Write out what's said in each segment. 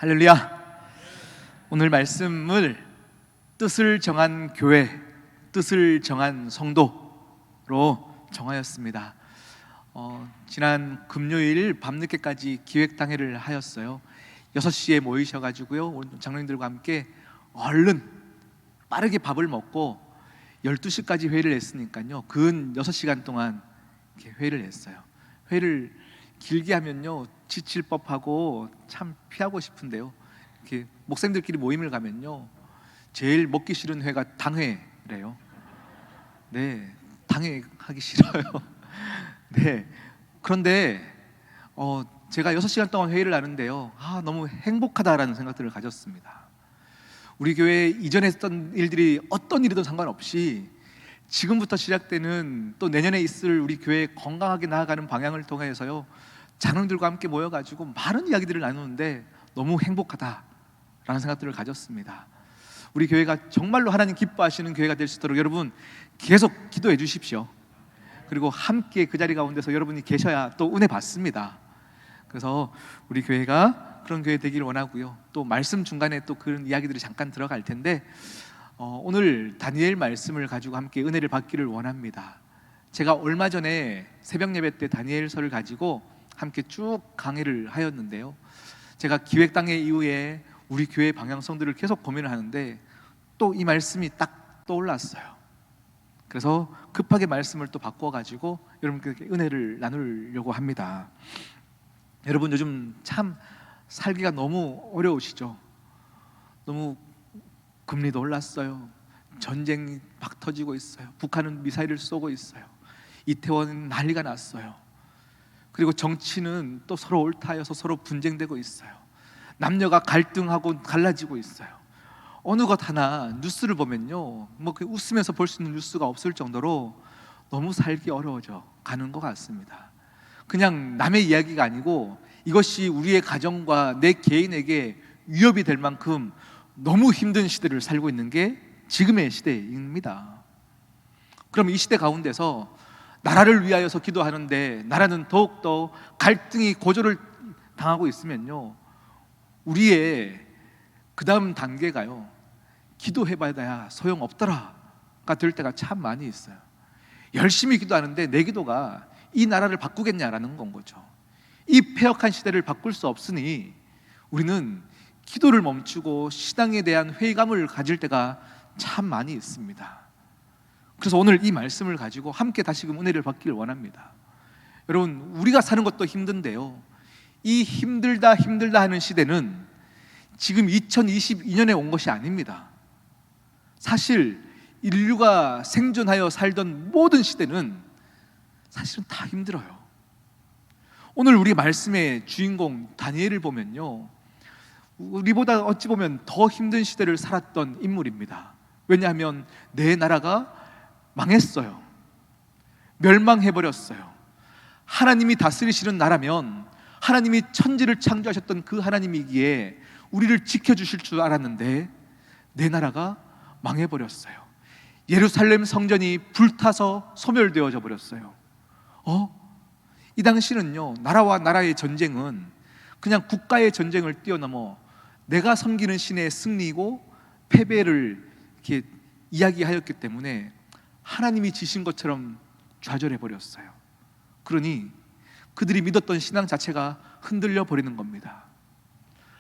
할렐루야. 오늘 말씀을 뜻을 정한 교회, 뜻을 정한 성도로 정하였습니다. 지난 금요일 밤늦게까지 기획당회를 하였어요. 6시에 모이셔가지고요, 장로님들과 함께 얼른 빠르게 밥을 먹고 12시까지 회의를 했으니까요, 근 6시간 동안 이렇게 회의를 했어요. 회의를 길게 하면요 지칠 법하고 참 피하고 싶은데요, 이렇게 목사님들끼리 모임을 가면요 제일 먹기 싫은 회가 당회래요. 네, 당회하기 싫어요. 네, 그런데 제가 6시간 동안 회의를 하는데요, 너무 행복하다라는 생각들을 가졌습니다. 우리 교회 이전에 했던 일들이 어떤 일이든 상관없이 지금부터 시작되는 또 내년에 있을 우리 교회 건강하게 나아가는 방향을 통해서요, 장로들과 함께 모여가지고 많은 이야기들을 나누는데 너무 행복하다라는 생각들을 가졌습니다. 우리 교회가 정말로 하나님 기뻐하시는 교회가 될 수 있도록 여러분 계속 기도해 주십시오. 그리고 함께 그 자리 가운데서 여러분이 계셔야 또 은혜 받습니다. 그래서 우리 교회가 그런 교회 되기를 원하고요, 또 말씀 중간에 또 그런 이야기들이 잠깐 들어갈 텐데 오늘 다니엘 말씀을 가지고 함께 은혜를 받기를 원합니다. 제가 얼마 전에 새벽 예배 때 다니엘서를 가지고 함께 쭉 강의를 하였는데요, 제가 기획당회 이후에 우리 교회 방향성들을 계속 고민을 하는데 또 이 말씀이 딱 떠올랐어요. 그래서 급하게 말씀을 또 바꿔가지고 여러분께 은혜를 나누려고 합니다. 여러분 요즘 참 살기가 너무 어려우시죠? 너무 금리도 올랐어요. 전쟁이 막 터지고 있어요. 북한은 미사일을 쏘고 있어요. 이태원은 난리가 났어요. 그리고 정치는 또 서로 옳다여서 서로 분쟁되고 있어요. 남녀가 갈등하고 갈라지고 있어요. 어느 것 하나 뉴스를 보면요, 웃으면서 볼 수 있는 뉴스가 없을 정도로 너무 살기 어려워져 가는 것 같습니다. 그냥 남의 이야기가 아니고 이것이 우리의 가정과 내 개인에게 위협이 될 만큼 너무 힘든 시대를 살고 있는 게 지금의 시대입니다. 그럼 이 시대 가운데서 나라를 위하여서 기도하는데 나라는 더욱더 갈등이 고조를 당하고 있으면요, 우리의 그 다음 단계가요, 기도해봐야 소용없더라가 될 때가 참 많이 있어요. 열심히 기도하는데 내 기도가 이 나라를 바꾸겠냐라는 건 거죠. 이 패역한 시대를 바꿀 수 없으니 우리는 기도를 멈추고 신앙에 대한 회의감을 가질 때가 참 많이 있습니다. 그래서 오늘 이 말씀을 가지고 함께 다시금 은혜를 받기를 원합니다. 여러분, 우리가 사는 것도 힘든데요, 이 힘들다 하는 시대는 지금 2022년에 온 것이 아닙니다. 사실 인류가 생존하여 살던 모든 시대는 사실은 다 힘들어요. 오늘 우리 말씀의 주인공 다니엘을 보면요, 우리보다 어찌 보면 더 힘든 시대를 살았던 인물입니다. 왜냐하면 내 나라가 망했어요. 멸망해버렸어요. 하나님이 다스리시는 나라면 하나님이 천지를 창조하셨던 그 하나님이기에 우리를 지켜주실 줄 알았는데 내 나라가 망해버렸어요. 예루살렘 성전이 불타서 소멸되어져 버렸어요. 이 당시는요, 나라와 나라의 전쟁은 그냥 국가의 전쟁을 뛰어넘어 내가 섬기는 신의 승리이고 패배를 이렇게 이야기하였기 때문에 하나님이 지신 것처럼 좌절해 버렸어요. 그러니 그들이 믿었던 신앙 자체가 흔들려 버리는 겁니다.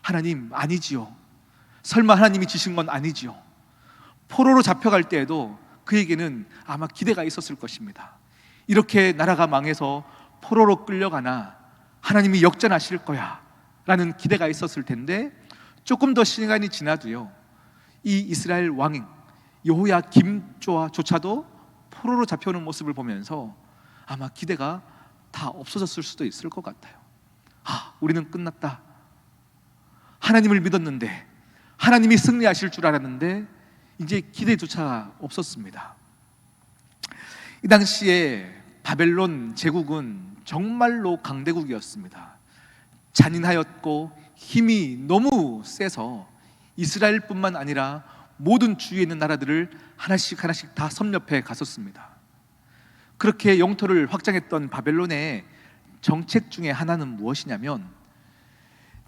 하나님 아니지요. 설마 하나님이 지신 건 아니지요. 포로로 잡혀갈 때에도 그에게는 아마 기대가 있었을 것입니다. 이렇게 나라가 망해서 포로로 끌려가나 하나님이 역전하실 거야 라는 기대가 있었을 텐데, 조금 더 시간이 지나도요, 이 이스라엘 왕 여호야김조차도 포로로 잡혀오는 모습을 보면서 아마 기대가 다 없어졌을 수도 있을 것 같아요. 우리는 끝났다. 하나님을 믿었는데, 하나님이 승리하실 줄 알았는데 이제 기대조차 없었습니다. 이 당시에 바벨론 제국은 정말로 강대국이었습니다. 잔인하였고 힘이 너무 세서 이스라엘뿐만 아니라 모든 주위에 있는 나라들을 하나씩 다 섭렵해 갔었습니다. 그렇게 영토를 확장했던 바벨론의 정책 중에 하나는 무엇이냐면,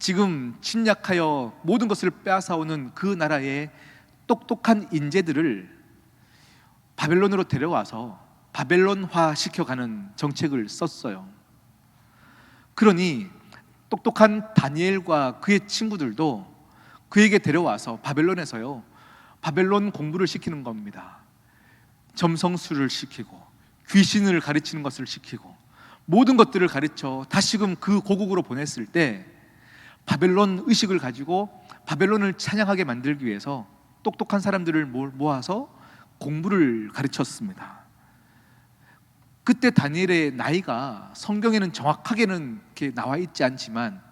지금 침략하여 모든 것을 빼앗아오는 그 나라의 똑똑한 인재들을 바벨론으로 데려와서 바벨론화 시켜가는 정책을 썼어요. 그러니 똑똑한 다니엘과 그의 친구들도 그에게 데려와서 바벨론에서요, 바벨론 공부를 시키는 겁니다. 점성술을 시키고 귀신을 가르치는 것을 시키고 모든 것들을 가르쳐 다시금 그 고국으로 보냈을 때 바벨론 의식을 가지고 바벨론을 찬양하게 만들기 위해서 똑똑한 사람들을 모아서 공부를 가르쳤습니다. 그때 다니엘의 나이가 성경에는 정확하게는 이렇게 나와 있지 않지만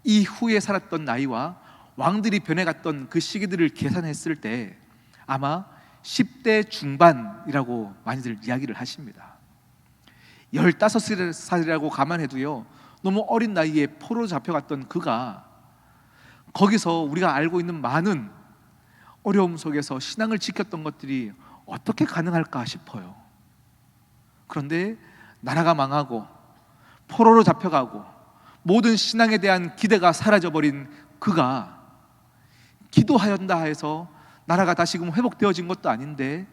이후에 살았던 나이와 왕들이 변해갔던 그 시기들을 계산했을 때 아마 10대 중반이라고 많이들 이야기를 하십니다. 15살이라고 감안해도요, 너무 어린 나이에 포로 잡혀갔던 그가 거기서 우리가 알고 있는 많은 어려움 속에서 신앙을 지켰던 것들이 어떻게 가능할까 싶어요. 그런데 나라가 망하고 포로로 잡혀가고 모든 신앙에 대한 기대가 사라져버린 그가 기도하였다 해서 나라가 다시금 회복되어진 것도 아닌데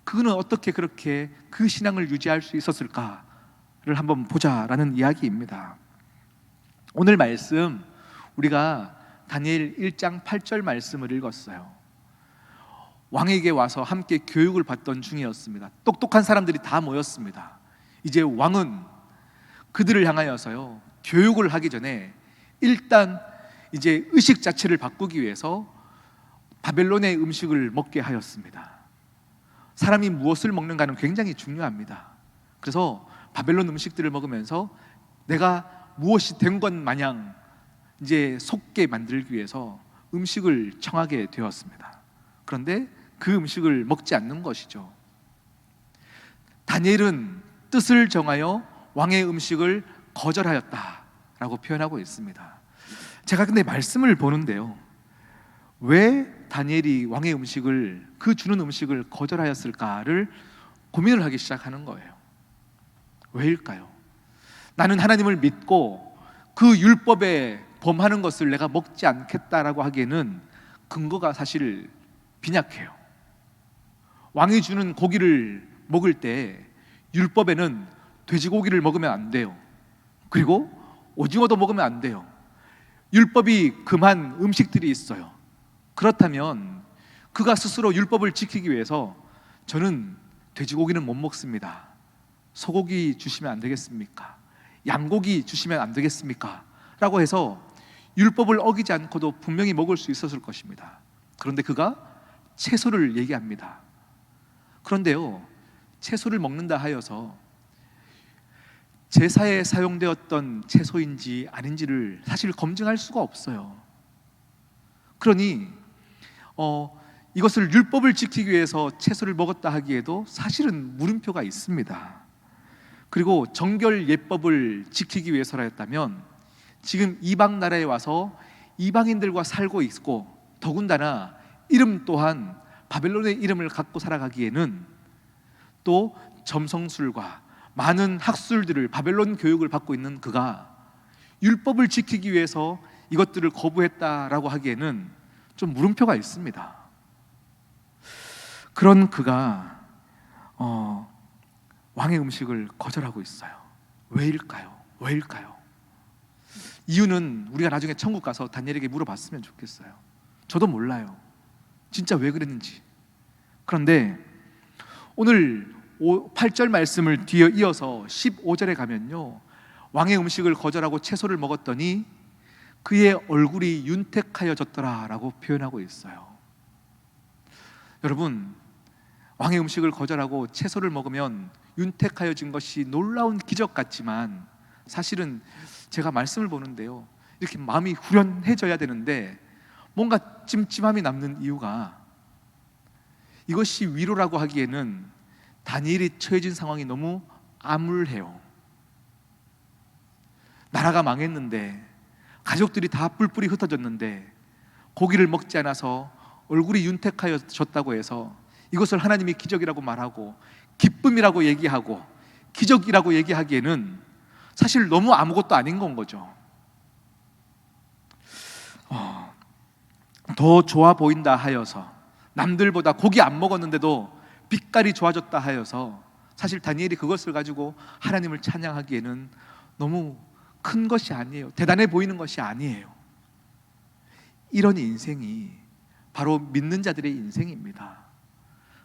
그는 어떻게 그렇게 그 신앙을 유지할 수 있었을까를 한번 보자라는 이야기입니다. 오늘 말씀 우리가 다니엘 1장 8절 말씀을 읽었어요. 왕에게 와서 함께 교육을 받던 중이었습니다. 똑똑한 사람들이 다 모였습니다. 이제 왕은 그들을 향하여서요, 교육을 하기 전에 일단 이제 의식 자체를 바꾸기 위해서 바벨론의 음식을 먹게 하였습니다. 사람이 무엇을 먹는가는 굉장히 중요합니다. 그래서 바벨론 음식들을 먹으면서 내가 무엇이 된 것 마냥 이제 속게 만들기 위해서 음식을 청하게 되었습니다. 그런데 그 음식을 먹지 않는 것이죠. 다니엘은 뜻을 정하여 왕의 음식을 거절하였다라고 표현하고 있습니다. 제가 근데 말씀을 보는데요, 왜 다니엘이 왕의 음식을, 그 주는 음식을 거절하였을까를 고민을 하기 시작하는 거예요. 왜일까요? 나는 하나님을 믿고 그 율법에 범하는 것을 내가 먹지 않겠다라고 하기에는 근거가 사실 빈약해요. 왕이 주는 고기를 먹을 때 율법에는 돼지고기를 먹으면 안 돼요. 그리고 오징어도 먹으면 안 돼요. 율법이 금한 음식들이 있어요. 그렇다면 그가 스스로 율법을 지키기 위해서 저는 돼지고기는 못 먹습니다, 소고기 주시면 안 되겠습니까? 양고기 주시면 안 되겠습니까? 라고 해서 율법을 어기지 않고도 분명히 먹을 수 있었을 것입니다. 그런데 그가 채소를 얘기합니다. 그런데요, 채소를 먹는다 하여서 제사에 사용되었던 채소인지 아닌지를 사실 검증할 수가 없어요. 그러니 이것을 율법을 지키기 위해서 채소를 먹었다 하기에도 사실은 물음표가 있습니다. 그리고 정결 예법을 지키기 위해서라였다면 지금 이방 나라에 와서 이방인들과 살고 있고 더군다나 이름 또한 바벨론의 이름을 갖고 살아가기에는 또 점성술과 많은 학술들을, 바벨론 교육을 받고 있는 그가 율법을 지키기 위해서 이것들을 거부했다라고 하기에는 좀 물음표가 있습니다. 그런 그가 왕의 음식을 거절하고 있어요. 왜일까요? 왜일까요? 이유는 우리가 나중에 천국 가서 다니엘에게 물어봤으면 좋겠어요. 저도 몰라요, 진짜 왜 그랬는지. 그런데 오늘 8절 말씀을 뒤에 이어서 15절에 가면요, 왕의 음식을 거절하고 채소를 먹었더니 그의 얼굴이 윤택하여졌더라 라고 표현하고 있어요. 여러분, 왕의 음식을 거절하고 채소를 먹으면 윤택하여진 것이 놀라운 기적 같지만 사실은 제가 말씀을 보는데요, 이렇게 마음이 후련해져야 되는데 뭔가 찜찜함이 남는 이유가, 이것이 위로라고 하기에는 다니엘이 처해진 상황이 너무 암울해요. 나라가 망했는데, 가족들이 다 뿔뿔이 흩어졌는데 고기를 먹지 않아서 얼굴이 윤택하여졌다고 해서 이것을 하나님이 기적이라고 말하고 기쁨이라고 얘기하고 기적이라고 얘기하기에는 사실 너무 아무것도 아닌 건 거죠. 더 좋아 보인다 하여서, 남들보다 고기 안 먹었는데도 빛깔이 좋아졌다 하여서, 사실 다니엘이 그것을 가지고 하나님을 찬양하기에는 너무 큰 것이 아니에요. 대단해 보이는 것이 아니에요. 이런 인생이 바로 믿는 자들의 인생입니다.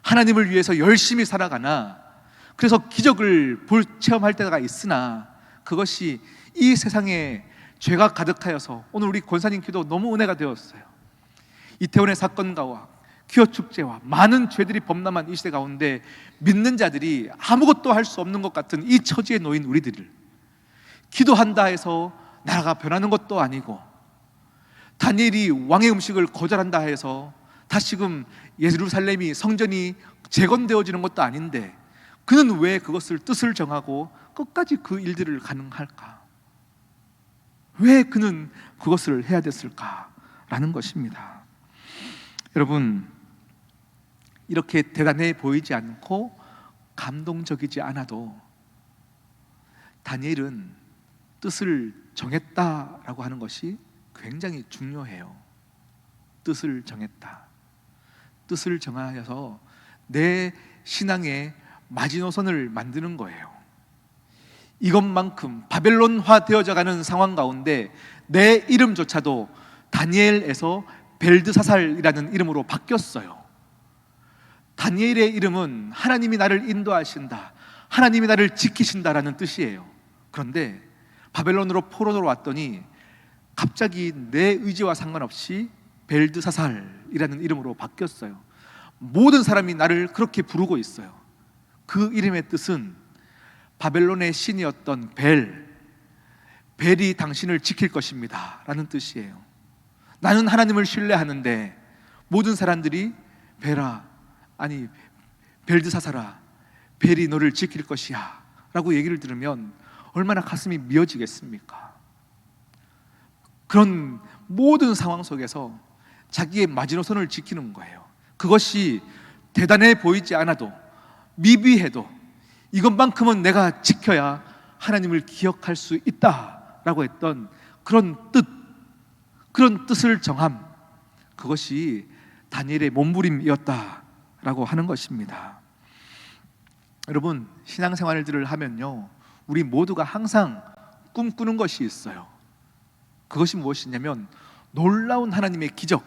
하나님을 위해서 열심히 살아가나, 그래서 기적을 체험할 때가 있으나, 그것이 이 세상에 죄가 가득하여서, 오늘 우리 권사님 기도 너무 은혜가 되었어요. 이태원의 사건과 퀴어 축제와 많은 죄들이 범람한 이 시대 가운데 믿는 자들이 아무것도 할 수 없는 것 같은 이 처지에 놓인 우리들을, 기도한다 해서 나라가 변하는 것도 아니고, 다니엘이 왕의 음식을 거절한다 해서 다시금 예루살렘이, 성전이 재건되어지는 것도 아닌데, 그는 왜 그것을 뜻을 정하고 끝까지 그 일들을 가능할까? 왜 그는 그것을 해야 됐을까라는 것입니다. 여러분, 이렇게 대단해 보이지 않고 감동적이지 않아도 다니엘은 뜻을 정했다라고 하는 것이 굉장히 중요해요. 뜻을 정했다. 뜻을 정하여서 내 신앙의 마지노선을 만드는 거예요. 이것만큼 바벨론화 되어져 가는 상황 가운데 내 이름조차도 다니엘에서 벨드사살이라는 이름으로 바뀌었어요. 다니엘의 이름은 하나님이 나를 인도하신다, 하나님이 나를 지키신다라는 뜻이에요. 그런데 바벨론으로 포로로 왔더니 갑자기 내 의지와 상관없이 벨드사살이라는 이름으로 바뀌었어요. 모든 사람이 나를 그렇게 부르고 있어요. 그 이름의 뜻은 바벨론의 신이었던 벨이 당신을 지킬 것입니다 라는 뜻이에요. 나는 하나님을 신뢰하는데 모든 사람들이 벨드사살아, 벨이 너를 지킬 것이야 라고 얘기를 들으면 얼마나 가슴이 미어지겠습니까? 그런 모든 상황 속에서 자기의 마지노선을 지키는 거예요. 그것이 대단해 보이지 않아도, 미비해도 이것만큼은 내가 지켜야 하나님을 기억할 수 있다라고 했던 그런 뜻을 정함, 그것이 다니엘의 몸부림이었다라고 하는 것입니다. 여러분, 신앙생활들을 하면요, 우리 모두가 항상 꿈꾸는 것이 있어요. 그것이 무엇이냐면 놀라운 하나님의 기적,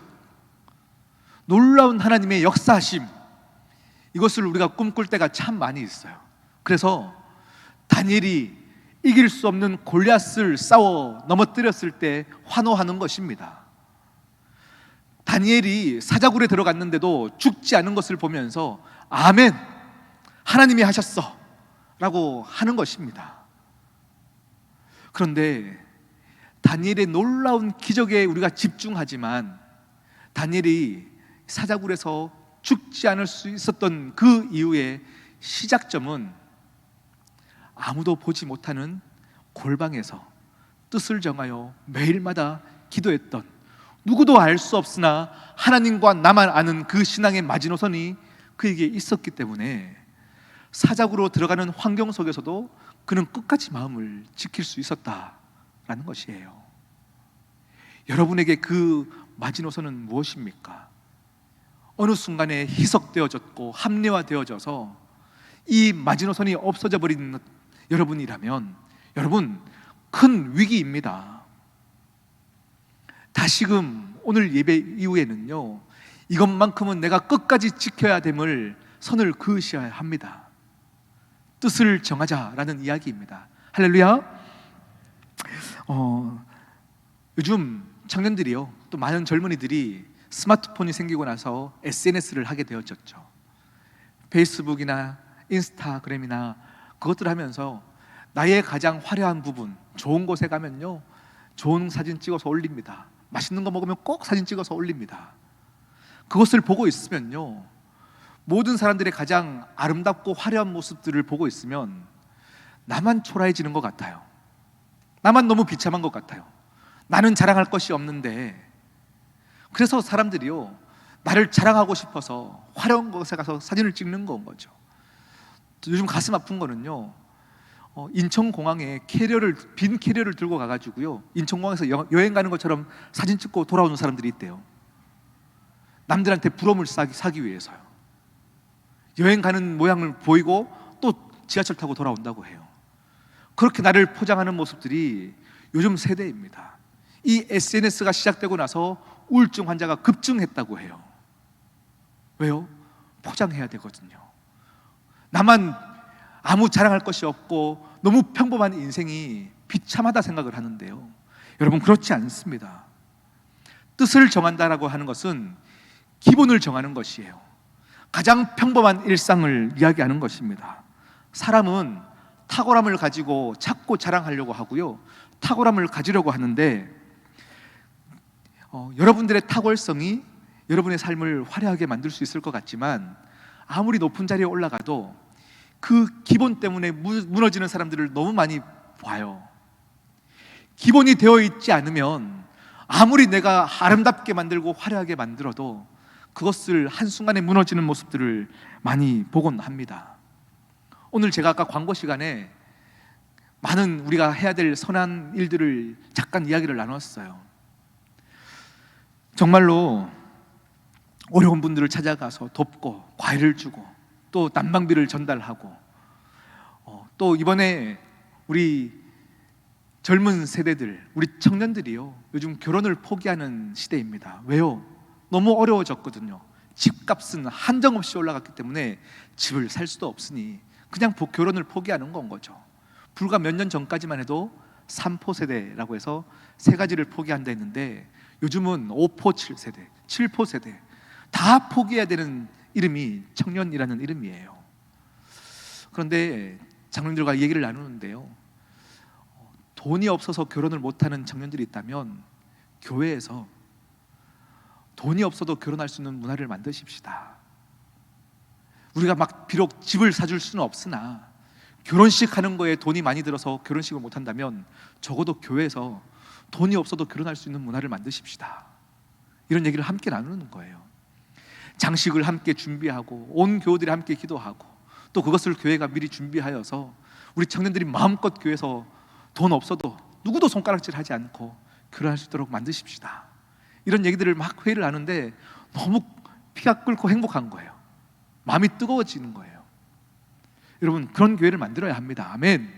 놀라운 하나님의 역사하심, 이것을 우리가 꿈꿀 때가 참 많이 있어요. 그래서 다니엘이 이길 수 없는 골리앗을 싸워 넘어뜨렸을 때 환호하는 것입니다. 다니엘이 사자굴에 들어갔는데도 죽지 않은 것을 보면서 아멘, 하나님이 하셨어 라고 하는 것입니다. 그런데 다니엘의 놀라운 기적에 우리가 집중하지만, 다니엘이 사자굴에서 죽지 않을 수 있었던 그 이유의 시작점은 아무도 보지 못하는 골방에서 뜻을 정하여 매일마다 기도했던, 누구도 알 수 없으나 하나님과 나만 아는 그 신앙의 마지노선이 그에게 있었기 때문에 사자굴로 들어가는 환경 속에서도 그는 끝까지 마음을 지킬 수 있었다라는 것이에요. 여러분에게 그 마지노선은 무엇입니까? 어느 순간에 희석되어졌고 합리화되어져서 이 마지노선이 없어져 버린 여러분이라면, 여러분 큰 위기입니다. 다시금 오늘 예배 이후에는요, 이것만큼은 내가 끝까지 지켜야 됨을 선을 그으셔야 합니다. 뜻을 정하자라는 이야기입니다. 할렐루야. 요즘 청년들이요, 또 많은 젊은이들이 스마트폰이 생기고 나서 SNS를 하게 되어졌죠. 페이스북이나 인스타그램이나 그것들 하면서 나의 가장 화려한 부분, 좋은 곳에 가면요, 좋은 사진 찍어서 올립니다. 맛있는 거 먹으면 꼭 사진 찍어서 올립니다. 그것을 보고 있으면요, 모든 사람들의 가장 아름답고 화려한 모습들을 보고 있으면 나만 초라해지는 것 같아요. 나만 너무 비참한 것 같아요. 나는 자랑할 것이 없는데. 그래서 사람들이요, 나를 자랑하고 싶어서 화려한 곳에 가서 사진을 찍는 건 거죠. 요즘 가슴 아픈 거는요, 인천공항에 빈 캐리어를 들고 가가지고요, 인천공항에서 여행 가는 것처럼 사진 찍고 돌아오는 사람들이 있대요. 남들한테 부러움을 사기 위해서요. 여행 가는 모양을 보이고 또 지하철 타고 돌아온다고 해요. 그렇게 나를 포장하는 모습들이 요즘 세대입니다. 이 SNS가 시작되고 나서 우울증 환자가 급증했다고 해요. 왜요? 포장해야 되거든요. 나만 아무 자랑할 것이 없고 너무 평범한 인생이 비참하다 생각을 하는데요, 여러분, 그렇지 않습니다. 뜻을 정한다라고 하는 것은 기본을 정하는 것이에요. 가장 평범한 일상을 이야기하는 것입니다. 사람은 탁월함을 가지고 자꾸 자랑하려고 하고요, 탁월함을 가지려고 하는데 여러분들의 탁월성이 여러분의 삶을 화려하게 만들 수 있을 것 같지만, 아무리 높은 자리에 올라가도 그 기본 때문에 무너지는 사람들을 너무 많이 봐요. 기본이 되어 있지 않으면 아무리 내가 아름답게 만들고 화려하게 만들어도 그것을 한순간에 무너지는 모습들을 많이 보곤 합니다. 오늘 제가 아까 광고 시간에 많은 우리가 해야 될 선한 일들을 잠깐 이야기를 나눴어요. 정말로 어려운 분들을 찾아가서 돕고 과일을 주고 또 난방비를 전달하고, 또 이번에 우리 젊은 세대들, 우리 청년들이요, 요즘 결혼을 포기하는 시대입니다. 왜요? 너무 어려워졌거든요. 집값은 한정없이 올라갔기 때문에 집을 살 수도 없으니 그냥 결혼을 포기하는 건 거죠. 불과 몇 년 전까지만 해도 3포 세대라고 해서 세 가지를 포기한다 했는데, 요즘은 5포 7세대, 7포 세대 다 포기해야 되는 이름이 청년이라는 이름이에요. 그런데 장로님들과 얘기를 나누는데요, 돈이 없어서 결혼을 못하는 청년들이 있다면 교회에서 돈이 없어도 결혼할 수 있는 문화를 만드십시다. 우리가 비록 집을 사줄 수는 없으나 결혼식 하는 거에 돈이 많이 들어서 결혼식을 못한다면 적어도 교회에서 돈이 없어도 결혼할 수 있는 문화를 만드십시다. 이런 얘기를 함께 나누는 거예요. 장식을 함께 준비하고 온 교우들이 함께 기도하고 또 그것을 교회가 미리 준비하여서 우리 청년들이 마음껏 교회에서 돈 없어도 누구도 손가락질 하지 않고 결혼할 수 있도록 만드십시다. 이런 얘기들을 막 회의를 하는데 너무 피가 끓고 행복한 거예요. 마음이 뜨거워지는 거예요. 여러분, 그런 교회를 만들어야 합니다. 아멘.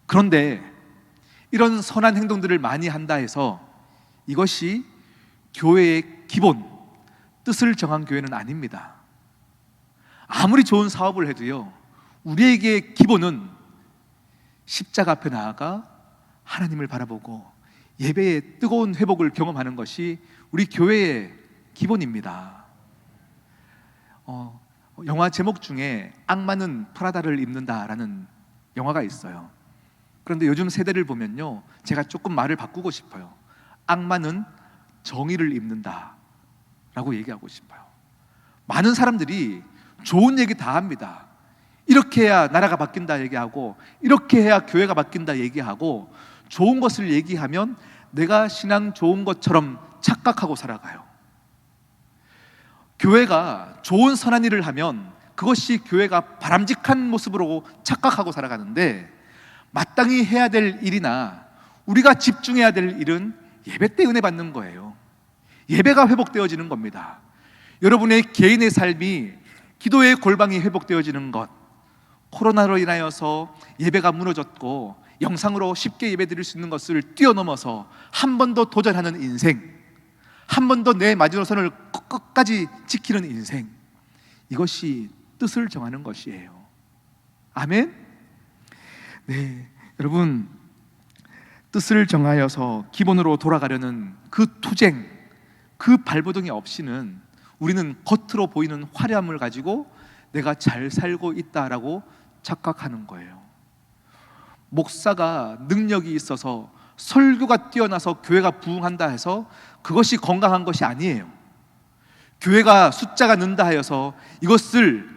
그런데 이런 선한 행동들을 많이 한다 해서 이것이 교회의 기본, 뜻을 정한 교회는 아닙니다. 아무리 좋은 사업을 해도요, 우리에게 기본은 십자가 앞에 나아가 하나님을 바라보고 예배의 뜨거운 회복을 경험하는 것이 우리 교회의 기본입니다. 영화 제목 중에 악마는 프라다를 입는다라는 영화가 있어요. 그런데 요즘 세대를 보면요, 제가 조금 말을 바꾸고 싶어요. 악마는 정의를 입는다 라고 얘기하고 싶어요. 많은 사람들이 좋은 얘기 다 합니다. 이렇게 해야 나라가 바뀐다 얘기하고, 이렇게 해야 교회가 바뀐다 얘기하고, 좋은 것을 얘기하면 내가 신앙 좋은 것처럼 착각하고 살아가요. 교회가 좋은 선한 일을 하면 그것이 교회가 바람직한 모습으로 착각하고 살아가는데, 마땅히 해야 될 일이나 우리가 집중해야 될 일은 예배 때 은혜 받는 거예요. 예배가 회복되어지는 겁니다. 여러분의 개인의 삶이, 기도의 골방이 회복되어지는 것, 코로나로 인하여서 예배가 무너졌고 영상으로 쉽게 예배 드릴 수 있는 것을 뛰어넘어서 한 번 더 도전하는 인생, 한 번 더 내 마지노선을 끝까지 지키는 인생, 이것이 뜻을 정하는 것이에요. 아멘? 네, 여러분, 뜻을 정하여서 기본으로 돌아가려는 그 투쟁, 그 발버둥이 없이는 우리는 겉으로 보이는 화려함을 가지고 내가 잘 살고 있다라고 착각하는 거예요. 목사가 능력이 있어서, 설교가 뛰어나서 교회가 부흥한다 해서 그것이 건강한 것이 아니에요. 교회가 숫자가 는다 하여서 이것을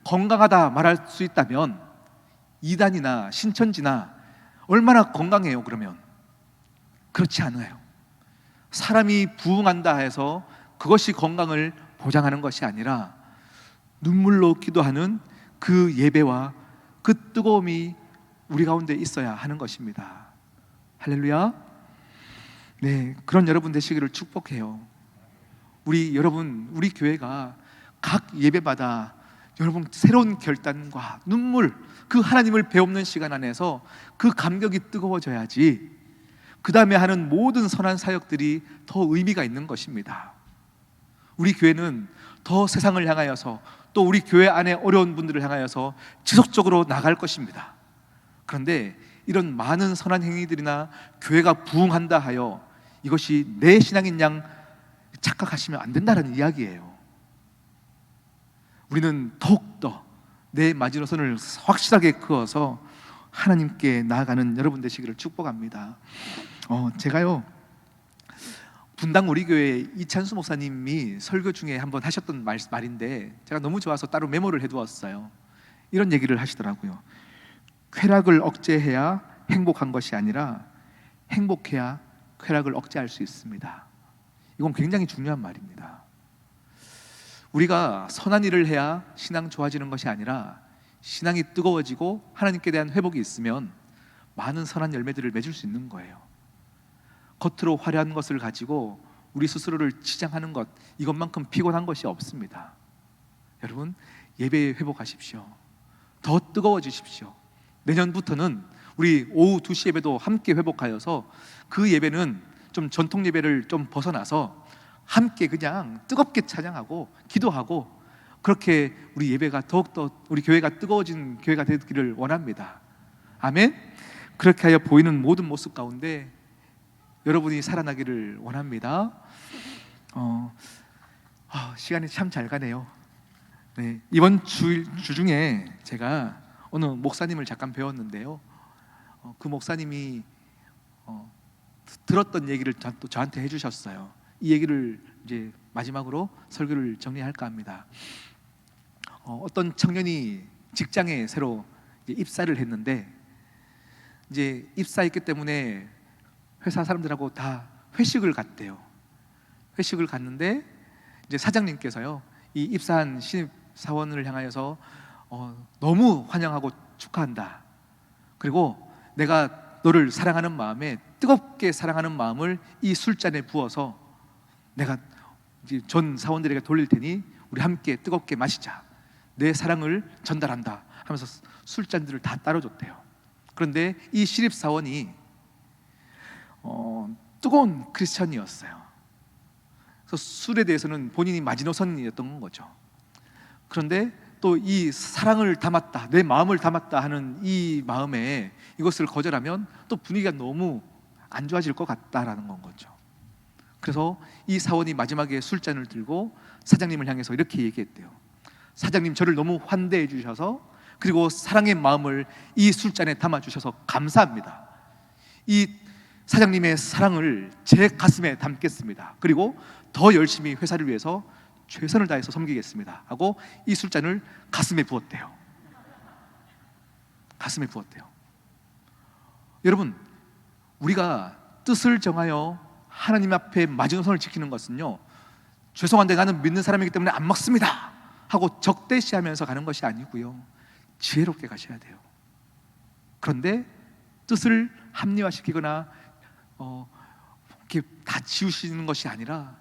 건강하다 말할 수 있다면 이단이나 신천지나 얼마나 건강해요? 그러면 그렇지 않아요. 사람이 부흥한다 해서 그것이 건강을 보장하는 것이 아니라 눈물로 기도하는 그 예배와 그 뜨거움이 우리 가운데 있어야 하는 것입니다. 할렐루야. 네, 그런 여러분 되시기를 축복해요. 우리 교회가 각 예배마다 여러분 새로운 결단과 눈물, 그 하나님을 배우는 시간 안에서 그 감격이 뜨거워져야지 그 다음에 하는 모든 선한 사역들이 더 의미가 있는 것입니다. 우리 교회는 더 세상을 향하여서, 또 우리 교회 안에 어려운 분들을 향하여서 지속적으로 나갈 것입니다. 그런데 이런 많은 선한 행위들이나 교회가 부흥한다 하여 이것이 내 신앙인 양 착각하시면 안 된다는 이야기예요. 우리는 더욱더 내 마지노선을 확실하게 그어서 하나님께 나아가는 여러분 되시기를 축복합니다. 제가요, 분당 우리 교회 이찬수 목사님이 설교 중에 한번 하셨던 말인데 제가 너무 좋아서 따로 메모를 해두었어요. 이런 얘기를 하시더라고요. 쾌락을 억제해야 행복한 것이 아니라 행복해야 쾌락을 억제할 수 있습니다. 이건 굉장히 중요한 말입니다. 우리가 선한 일을 해야 신앙 좋아지는 것이 아니라 신앙이 뜨거워지고 하나님께 대한 회복이 있으면 많은 선한 열매들을 맺을 수 있는 거예요. 겉으로 화려한 것을 가지고 우리 스스로를 치장하는 것, 이것만큼 피곤한 것이 없습니다. 여러분, 예배에 회복하십시오. 더 뜨거워지십시오. 내년부터는 우리 오후 2시 예배도 함께 회복하여서 그 예배는 좀 전통 예배를 좀 벗어나서 함께 그냥 뜨겁게 찬양하고 기도하고, 그렇게 우리 예배가 더욱더 우리 교회가 뜨거워진 교회가 되기를 원합니다. 아멘. 그렇게 하여 보이는 모든 모습 가운데 여러분이 살아나기를 원합니다. 시간이 참 잘 가네요. 네, 이번 주 중에 제가 어느 목사님을 잠깐 배웠는데요. 그 목사님이 들었던 얘기를 또 저한테 해주셨어요. 이 얘기를 이제 마지막으로 설교를 정리할까 합니다. 어떤 청년이 직장에 새로 이제 입사를 했는데, 이제 입사했기 때문에 회사 사람들하고 다 회식을 갔대요. 회식을 갔는데 이제 사장님께서요, 이 입사한 신입 사원을 향하여서 너무 환영하고 축하한다. 그리고 내가 너를 사랑하는 마음에, 뜨겁게 사랑하는 마음을 이 술잔에 부어서 내가 이제 전 사원들에게 돌릴 테니 우리 함께 뜨겁게 마시자. 내 사랑을 전달한다 하면서 술잔들을 다 따라줬대요. 그런데 이 신입사원이 뜨거운 크리스천이었어요. 그래서 술에 대해서는 본인이 마지노선이었던 거죠. 그런데 또 이 사랑을 담았다, 내 마음을 담았다 하는 이 마음에 이것을 거절하면 또 분위기가 너무 안 좋아질 것 같다라는 건 거죠. 그래서 이 사원이 마지막에 술잔을 들고 사장님을 향해서 이렇게 얘기했대요. 사장님, 저를 너무 환대해 주셔서, 그리고 사랑의 마음을 이 술잔에 담아 주셔서 감사합니다. 이 사장님의 사랑을 제 가슴에 담겠습니다. 그리고 더 열심히 회사를 위해서 최선을 다해서 섬기겠습니다 하고 이 술잔을 가슴에 부었대요. 가슴에 부었대요. 여러분, 우리가 뜻을 정하여 하나님 앞에 마지노선을 지키는 것은요, 죄송한데 나는 믿는 사람이기 때문에 안 먹습니다 하고 적대시하면서 가는 것이 아니고요, 지혜롭게 가셔야 돼요. 그런데 뜻을 합리화시키거나 이렇게 다 지우시는 것이 아니라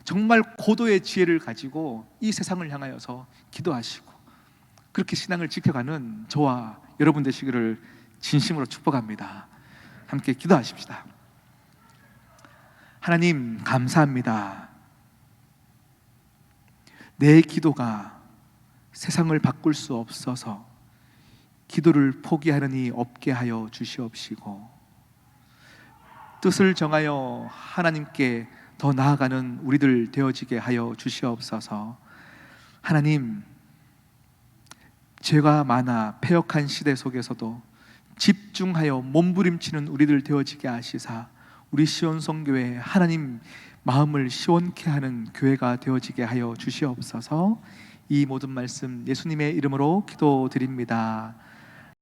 정말 고도의 지혜를 가지고 이 세상을 향하여서 기도하시고 그렇게 신앙을 지켜가는 저와 여러분 되시기를 진심으로 축복합니다. 함께 기도하십시다. 하나님, 감사합니다. 내 기도가 세상을 바꿀 수 없어서 기도를 포기하는 이 없게 하여 주시옵시고, 뜻을 정하여 하나님께 더 나아가는 우리들 되어지게 하여 주시옵소서. 하나님, 죄가 많아 패역한 시대 속에서도 집중하여 몸부림치는 우리들 되어지게 하시사 우리 시온성교회 하나님 마음을 시원케 하는 교회가 되어지게 하여 주시옵소서. 이 모든 말씀 예수님의 이름으로 기도드립니다.